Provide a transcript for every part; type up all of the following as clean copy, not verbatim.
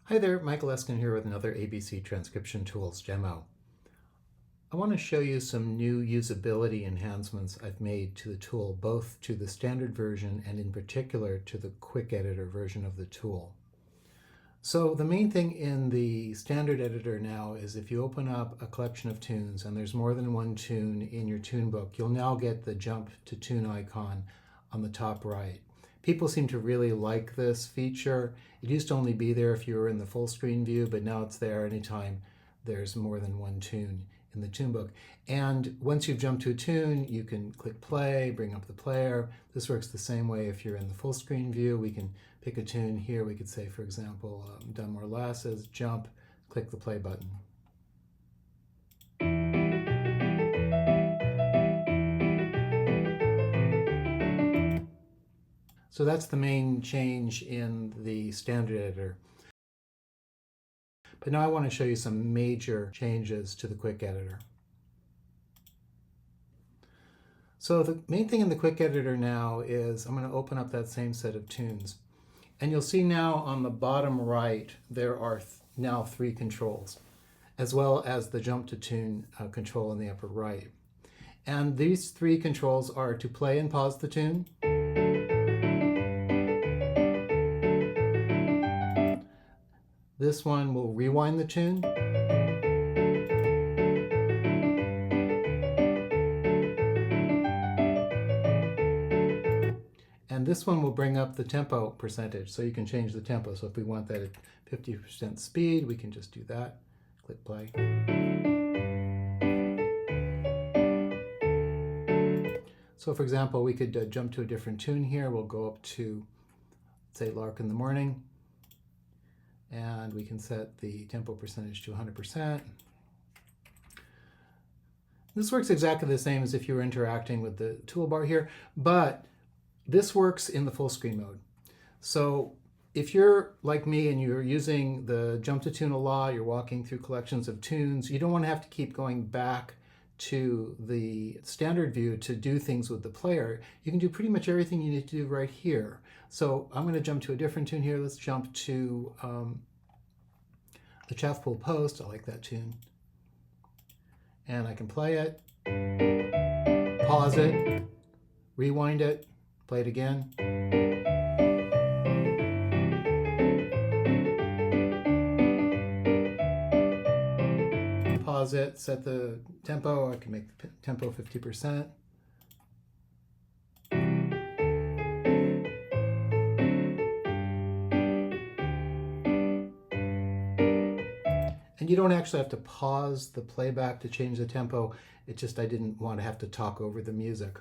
Hi there, Michael Eskin here with another ABC Transcription Tools demo. I want to show you some new usability enhancements I've made to the tool, both to the standard version and in particular to the quick editor version of the tool. So the main thing in the standard editor now is if you open up a collection of tunes and there's more than one tune in your tune book, you'll now get the jump to tune icon on the top right. People seem to really like this feature. It used to only be there if you were in the full screen view, but now it's there anytime there's more than one tune in the tune book. And once you've jumped to a tune, you can click play, bring up the player. This works the same way if you're in the full screen view. We can pick a tune here. We could say, for example, Done More Lasses, jump, click the play button. So that's the main change in the standard editor. But now I want to show you some major changes to the quick editor. So the main thing in the quick editor now is I'm going to open up that same set of tunes. And you'll see now on the bottom right, there are now three controls, as well as the jump to tune control in the upper right. And these three controls are to play and pause the tune, this one will rewind the tune, and this one will bring up the tempo percentage, so you can change the tempo. So if we want that at 50% speed, we can just do that. Click play. So for example, we could jump to a different tune here. We'll go up to, say, Lark in the Morning, and we can set the tempo percentage to 100%. This works exactly the same as if you were interacting with the toolbar here, but this works in the full screen mode. So if you're like me and you're using the jump to tune a lot, you're walking through collections of tunes, you don't want to have to keep going back to the standard view to do things with the player. You can do pretty much everything you need to do right here. So I'm going to jump to a different tune here. Let's jump to the Chaffpool Post. I like that tune. And I can play it, pause it, rewind it, play it again. Pause it, set the tempo. I can make the tempo 50%. And you don't actually have to pause the playback to change the tempo. It's just I didn't want to have to talk over the music.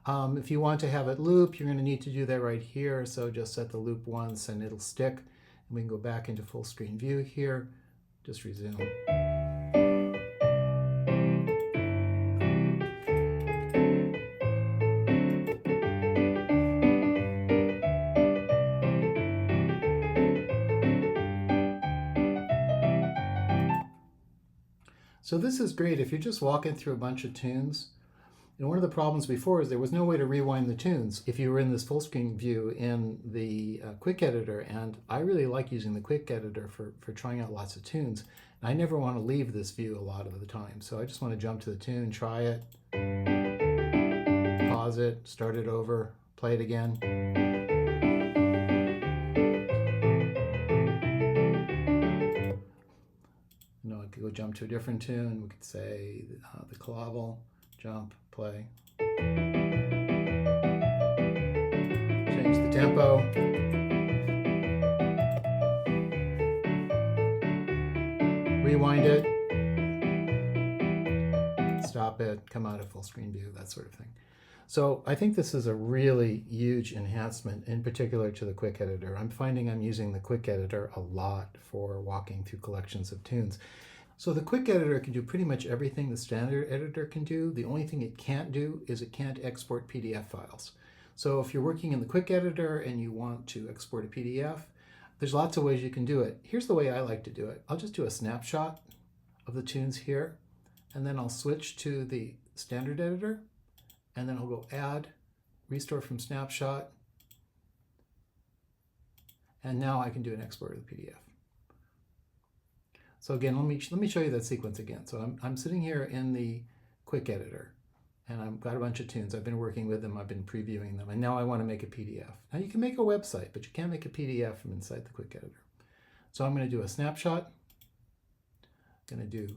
If you want to have it loop, you're going to need to do that right here. So just set the loop once and it'll stick. And we can go back into full screen view here. Just resume. So this is great if you're just walking through a bunch of tunes. And one of the problems before is there was no way to rewind the tunes if you were in this full screen view in the quick editor. And I really like using the quick editor for trying out lots of tunes. And I never want to leave this view a lot of the time. So I just want to jump to the tune, try it, pause it, start it over, play it again. I could go jump to a different tune. We could say the clavel, jump, play. Change the tempo. Rewind it. Stop it, come out of full screen view, that sort of thing. So I think this is a really huge enhancement, in particular to the quick editor. I'm finding I'm using the quick editor a lot for walking through collections of tunes. So the quick editor can do pretty much everything the standard editor can do. The only thing it can't do is it can't export PDF files. So if you're working in the quick editor and you want to export a PDF, there's lots of ways you can do it. Here's the way I like to do it. I'll just do a snapshot of the tunes here, and then I'll switch to the standard editor, and then I'll go add, restore from snapshot, and now I can do an export of the PDF. So again, let me show you that sequence again. So I'm sitting here in the quick editor, and I've got a bunch of tunes. I've been working with them, I've been previewing them, and now I want to make a PDF. Now you can make a website, but you can't make a PDF from inside the quick editor. So I'm going to do a snapshot. I'm going to do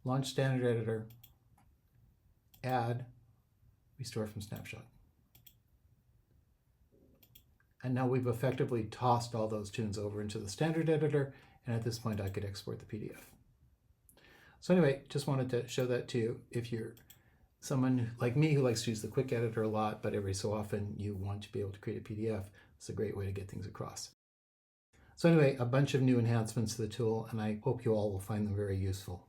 launch standard editor, add, restore from snapshot. And now we've effectively tossed all those tunes over into the standard editor, and at this point I could export the PDF. So anyway, just wanted to show that to you. If you're someone like me who likes to use the quick editor a lot, but every so often you want to be able to create a PDF, it's a great way to get things across. So anyway, a bunch of new enhancements to the tool, and I hope you all will find them very useful.